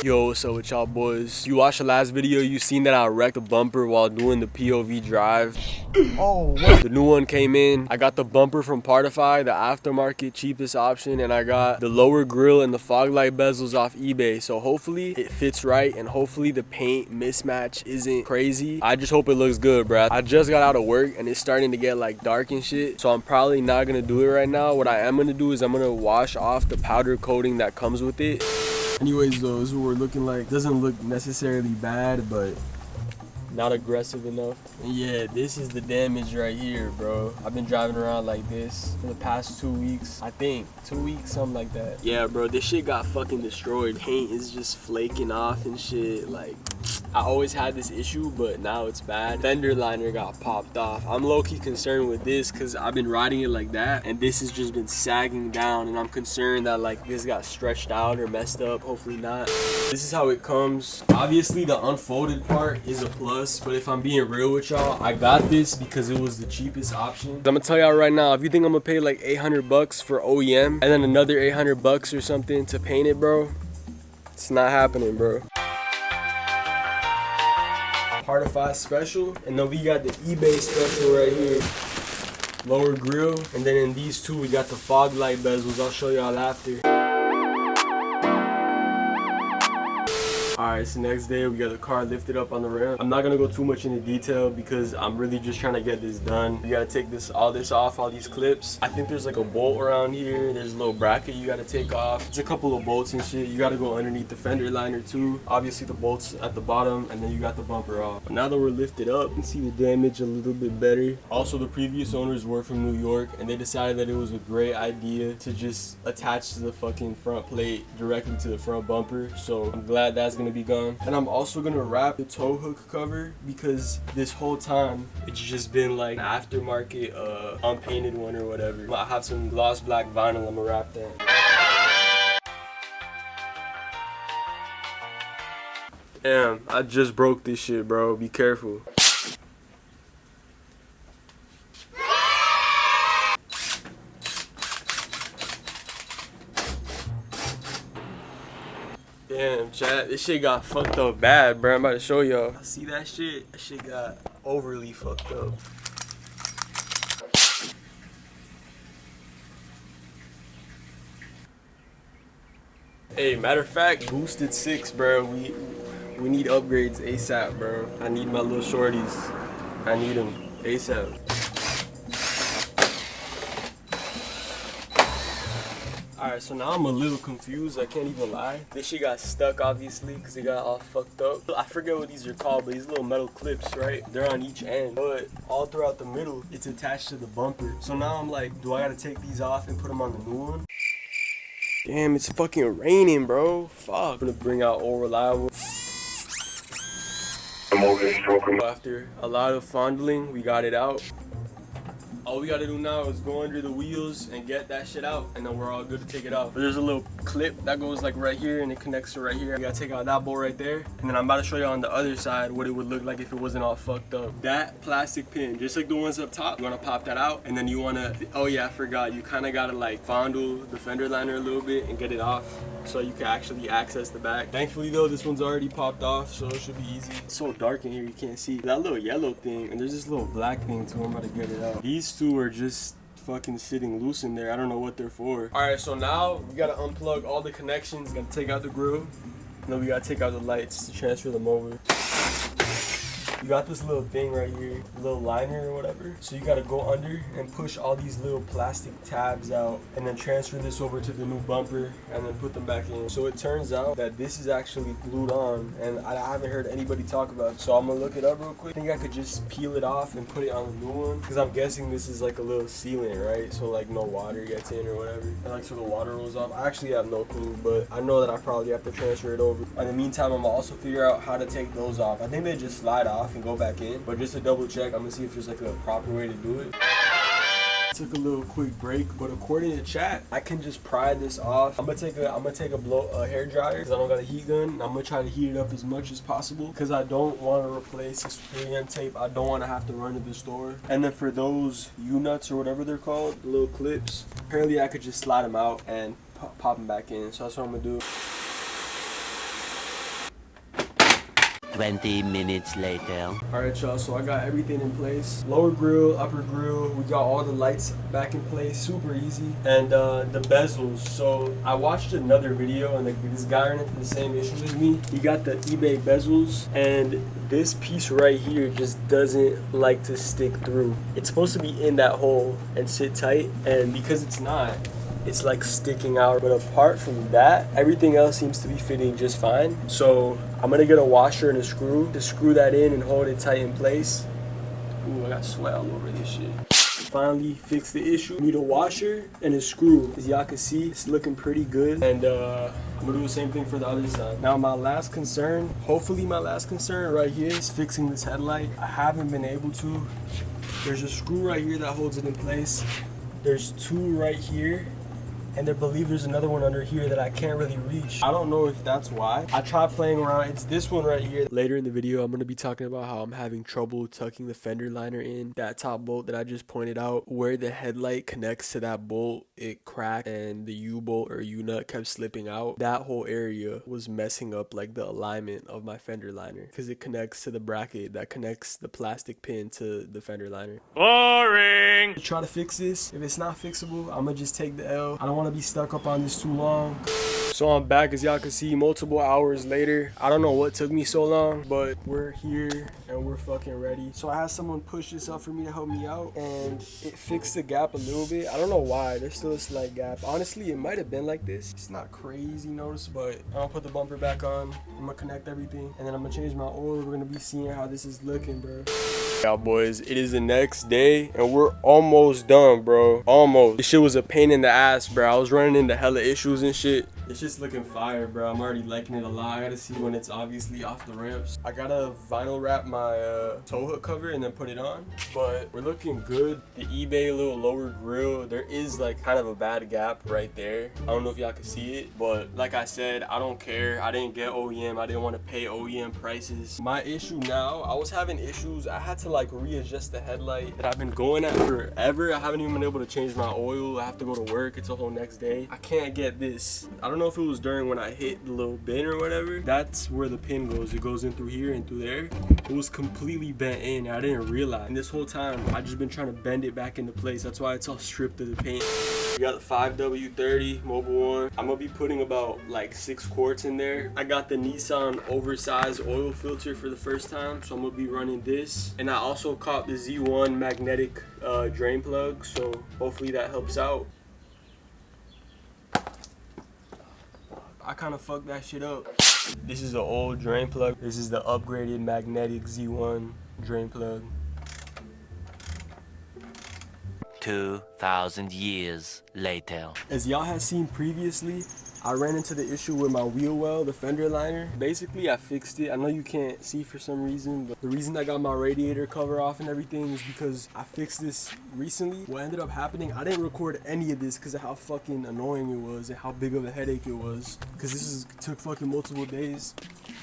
Yo, what's up with y'all boys? You watched the last video, you seen that I wrecked the bumper while doing the POV drive. Oh, what? The new one came in. I got the bumper from Partify, the aftermarket cheapest option, and I got the lower grill and the fog light bezels off eBay. So hopefully it fits right, and hopefully the paint mismatch isn't crazy. I just hope it looks good, bruh. I just got out of work and it's starting to get like dark and shit, so I'm probably not gonna do it right now. What I am gonna do is I'm gonna wash off the powder coating that comes with it. Anyways though, this is what we're looking like. Doesn't look necessarily bad, but not aggressive enough. And yeah, this is the damage right here, bro. I've been driving around like this for the past 2 weeks. I think 2 weeks, something like that. Yeah, bro, this shit got fucking destroyed. Paint is just flaking off and shit. Like, I always had this issue, but now it's bad. Fender liner got popped off. I'm low-key concerned with this because I've been riding it like that, and this has just been sagging down, and I'm concerned that like this got stretched out or messed up. Hopefully not. This is how it comes. Obviously the unfolded part is a plus, but if I'm being real with y'all, I got this because it was the cheapest option. I'm gonna tell y'all right now, if you think I'm gonna pay like 800 bucks for OEM and then another 800 bucks or something to paint it, bro, it's not happening, bro. Partify special, and then we got the eBay special right here. Lower grill, and then in these two we got the fog light bezels. I'll show y'all after. Alright, it's the next day. We got the car lifted up on the ramp. I'm not gonna go too much into detail because I'm really just trying to get this done. You gotta take all this off, all these clips. I think there's like a bolt around here. There's a little bracket you gotta take off. It's a couple of bolts and shit. You gotta go underneath the fender liner too. Obviously the bolts at the bottom, and then you got the bumper off. But now that we're lifted up, you can see the damage a little bit better. Also, the previous owners were from New York, and they decided that it was a great idea to just attach the fucking front plate directly to the front bumper. So I'm glad that's gonna be gone. And I'm also gonna wrap the tow hook cover because this whole time it's just been like an aftermarket unpainted one or whatever. I have some gloss black vinyl. I'm gonna wrap that. Damn, I just broke this shit, bro. Be careful. Damn, chat, this shit got fucked up bad, bro. I'm about to show y'all. See that shit? That shit got overly fucked up. Hey, matter of fact, boosted 6, bro. We need upgrades ASAP, bro. I need my little shorties. I need them ASAP. Alright, so now I'm a little confused, I can't even lie. This shit got stuck, obviously, because it got all fucked up. I forget what these are called, but these little metal clips, right? They're on each end, but all throughout the middle, it's attached to the bumper. So now I'm like, do I gotta take these off and put them on the new one? Damn, it's fucking raining, bro. Fuck. I'm gonna bring out All Reliable. After a lot of fondling, we got it out. All we gotta do now is go under the wheels and get that shit out, and then we're all good to take it out. But there's a little clip that goes like right here, and it connects to right here. You gotta take out that bolt right there, and then I'm about to show you on the other side what it would look like if it wasn't all fucked up. That plastic pin, just like the ones up top, you wanna pop that out, and then you wanna, oh yeah, I forgot, you kinda gotta like fondle the fender liner a little bit and get it off so you can actually access the back. Thankfully though, this one's already popped off, so it should be easy. It's so dark in here, you can't see. That little yellow thing, and there's this little black thing too. I'm about to get it out. These two are just fucking sitting loose in there. I don't know what they're for. Alright, so now we gotta unplug all the connections, gotta take out the grill, and then we gotta take out the lights to transfer them over. You got this little thing right here, little liner or whatever. So you gotta go under and push all these little plastic tabs out, and then transfer this over to the new bumper, and then put them back in. So it turns out that this is actually glued on, and I haven't heard anybody talk about it. So I'm gonna look it up real quick. I think I could just peel it off and put it on the new one, because I'm guessing this is like a little sealant, right? So like no water gets in or whatever. And like so the water rolls off. I actually have no clue, but I know that I probably have to transfer it over. In the meantime, I'm gonna also figure out how to take those off. I think they just slide off and go back in, but just to double check, I'm gonna see if there's like a proper way to do it. Took a little quick break, but according to chat, I can just pry this off. I'm gonna take a hair dryer because I don't got a heat gun, and I'm gonna try to heat it up as much as possible because I don't want to replace this 3M tape. I don't want to have to run to the store. And then for those U-nuts or whatever they're called, the little clips, apparently I could just slide them out and pop them back in. So that's what I'm gonna do. 20 minutes later. All right, y'all, so I got everything in place. Lower grill, upper grill, we got all the lights back in place, super easy. And the bezels, so I watched another video and this guy ran into the same issue as me. He got the eBay bezels and this piece right here just doesn't like to stick through. It's supposed to be in that hole and sit tight, and because it's not, it's like sticking out. But apart from that, everything else seems to be fitting just fine. So I'm gonna get a washer and a screw to screw that in and hold it tight in place. Ooh, I got sweat all over this shit. Finally fixed the issue. Need a washer and a screw. As y'all can see, it's looking pretty good. And I'm gonna do the same thing for the other side. Now my last concern, hopefully my last concern right here, is fixing this headlight. I haven't been able to. There's a screw right here that holds it in place. There's two right here. And I believe there's another one under here that I can't really reach. I don't know if that's why. I tried playing around. It's this one right here. Later in the video, I'm going to be talking about how I'm having trouble tucking the fender liner in. That top bolt that I just pointed out, where the headlight connects to that bolt, it cracked and the U-bolt or U-nut kept slipping out. That whole area was messing up like the alignment of my fender liner because it connects to the bracket that connects the plastic pin to the fender liner. Boring! Try to fix this. If it's not fixable, I'm going to just take the L. I don't want to be stuck up on this too long. So I'm back, as y'all can see, multiple hours later. I don't know what took me so long, but we're here and we're fucking ready. So I had someone push this up for me to help me out, and it fixed the gap a little bit. I don't know why, there's still a slight gap. Honestly, it might have been like this. It's not crazy noticeable, but I'm gonna put the bumper back on. I'm gonna connect everything, and then I'm gonna change my oil. We're gonna be seeing how this is looking, bro. Yeah, boys, it is the next day and we're almost done, bro. Almost. This shit was a pain in the ass, bro. I was running into hella issues and shit. It's just looking fire, bro. I'm already liking it a lot. I gotta see when it's obviously off the ramps. I gotta vinyl wrap my tow hook cover and then put it on, but we're looking good. The eBay little lower grill, there is like kind of a bad gap right there. I don't know if y'all can see it, but like I said, I don't care. I didn't get OEM. I didn't want to pay OEM prices. My issue now, I was having issues. I had to like readjust the headlight that I've been going at forever. I haven't even been able to change my oil. I have to go to work. It's a whole next day. I can't get this. I don't know if it was during when I hit the little bin or whatever. That's where the pin goes. It goes in through here and through there. It was completely bent in. I didn't realize. And this whole time, I just been trying to bend it back into place. That's why it's all stripped of the paint. We got the 5W30 Mobile One. I'm gonna be putting about like 6 quarts in there. I got the Nissan oversized oil filter for the first time, so I'm gonna be running this. And I also caught the Z1 magnetic drain plug, so hopefully that helps out. I kind of fucked that shit up. This is the old drain plug. This is the upgraded magnetic Z1 drain plug. 2,000 years later. As y'all have seen previously, I ran into the issue with my wheel well, the fender liner. Basically, I fixed it. I know you can't see for some reason, but the reason I got my radiator cover off and everything is because I fixed this recently. What ended up happening, I didn't record any of this because of how fucking annoying it was and how big of a headache it was, because this took fucking multiple days.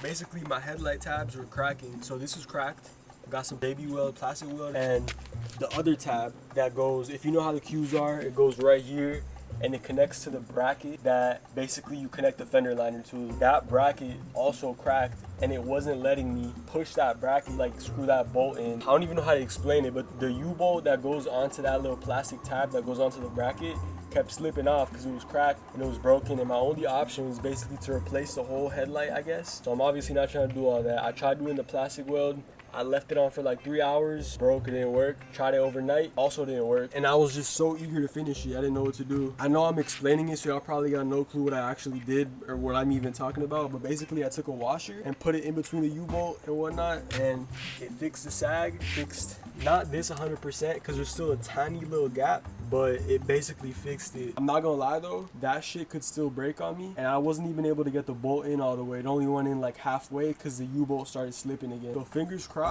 Basically, my headlight tabs were cracking. So this is cracked. I got some baby weld, plastic weld, and the other tab that goes, if you know how the Qs are, it goes right here and it connects to the bracket that basically you connect the fender liner to. That bracket also cracked and it wasn't letting me push that bracket, like screw that bolt in. I don't even know how to explain it, but the U-bolt that goes onto that little plastic tab that goes onto the bracket kept slipping off because it was cracked and it was broken, and my only option was basically to replace the whole headlight, I guess. So I'm obviously not trying to do all that. I tried doing the plastic weld. I left it on for like 3 hours, broke, it didn't work. Tried it overnight, also didn't work. And I was just so eager to finish it, I didn't know what to do. I know I'm explaining it, so y'all probably got no clue what I actually did or what I'm even talking about, but basically I took a washer and put it in between the U-bolt and whatnot, and it fixed the sag, fixed not this 100% because there's still a tiny little gap, but it basically fixed it. I'm not gonna lie though, that shit could still break on me, and I wasn't even able to get the bolt in all the way. It only went in like halfway because the U-bolt started slipping again. So fingers crossed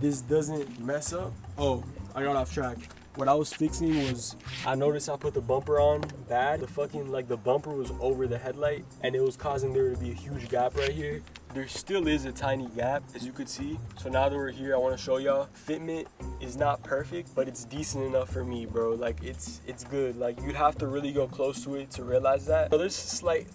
this doesn't mess up. Oh, I got off track. What I was fixing was, I noticed I put the bumper on bad. The fucking, like, the bumper was over the headlight and it was causing there to be a huge gap right here. there still is a tiny gap, as you could see. So now that we're here, I want to show y'all. Fitment is not perfect, but it's decent enough for me, bro. Like it's good. Like you'd have to really go close to it to realize that. So there's a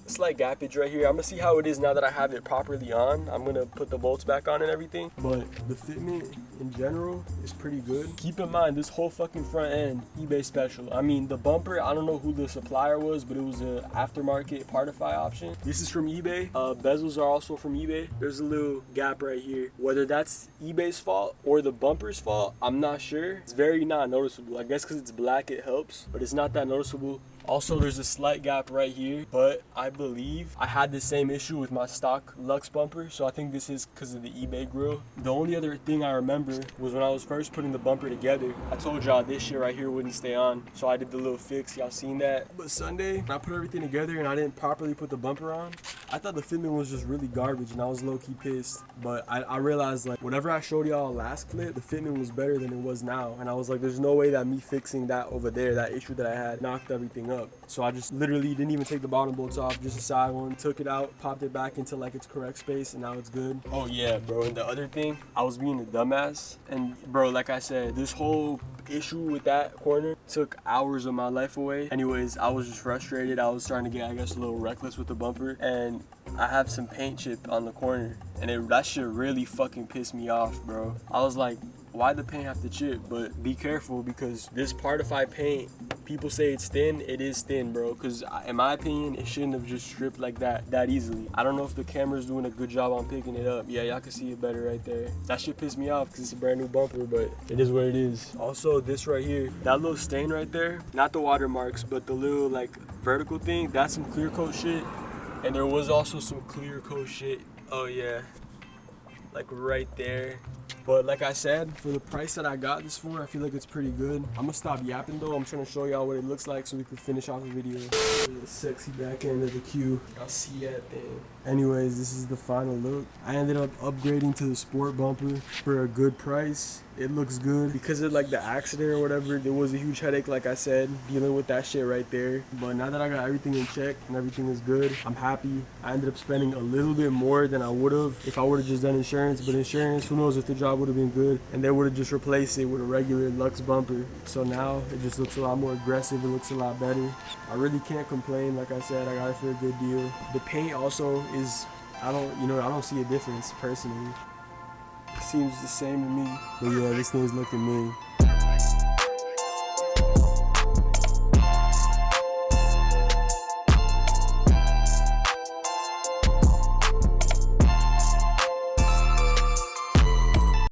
slight gappage right here. I'm gonna see how it is now that I have it properly on. I'm gonna put the bolts back on and everything. But the fitment in general is pretty good. Keep in mind, this whole fucking front end, eBay special. I mean, the bumper, I don't know who the supplier was, but it was an aftermarket Partify option. This is from eBay. Bezels are also from eBay. There's a little gap right here. Whether that's eBay's fault or the bumper's fault, I'm not sure. It's very not noticeable. I guess because it's black it helps, but it's not that noticeable. Also, there's a slight gap right here, but I believe I had the same issue with my stock Luxe bumper, so I think this is because of the eBay grill. The only other thing I remember was when I was first putting the bumper together, I told y'all this shit right here wouldn't stay on, so I did the little fix. Y'all seen that? But Sunday, when I put everything together and I didn't properly put the bumper on, I thought the fitment was just really garbage, and I was low-key pissed. But I realized, like, whatever I showed y'all last clip, the fitment was better than it was now, and I was like, there's no way that me fixing that over there, that issue that I had, knocked everything up. So I just literally didn't even take the bottom bolts off, just a side one, took it out, popped it back into like its correct space, and now it's good. Oh yeah, bro, and the other thing, I was being a dumbass, and bro, like I said, this whole issue with that corner took hours of my life away. Anyways, I was just frustrated. I was starting to get, I guess, a little reckless with the bumper, and I have some paint chip on the corner, and that shit really fucking pissed me off, bro. I was like, why the paint have to chip? But be careful, because this Partify paint, people say it's thin, it is thin, bro, because in my opinion it shouldn't have just stripped like that easily. I don't know if the camera's doing a good job on picking it up. Yeah, y'all can see it better right there. That shit pissed me off because it's a brand new bumper, but it is what it is. Also, this right here, that little stain right there, not the watermarks, but the little like vertical thing, that's some clear coat shit. And there was also some clear coat shit, oh yeah, like right there. But like I said, for the price that I got this for, I feel like it's pretty good. I'm gonna stop yapping though. I'm trying to show y'all what it looks like so we can finish off the video. The sexy back end of the Q. Y'all see that thing. Anyways, this is the final look. I ended up upgrading to the sport bumper for a good price. It looks good. Because of like the accident or whatever, there was a huge headache, like I said, dealing with that shit right there. But now that I got everything in check and everything is good, I'm happy. I ended up spending a little bit more than I would have if I would have just done insurance. But insurance, who knows if the job would have been good and they would have just replaced it with a regular Luxe bumper. So now it just looks a lot more aggressive. It looks a lot better. I really can't complain. Like I said, I got it for a good deal. The paint also is, I don't see a difference personally. It seems the same to me. But yeah, this thing's looking mean.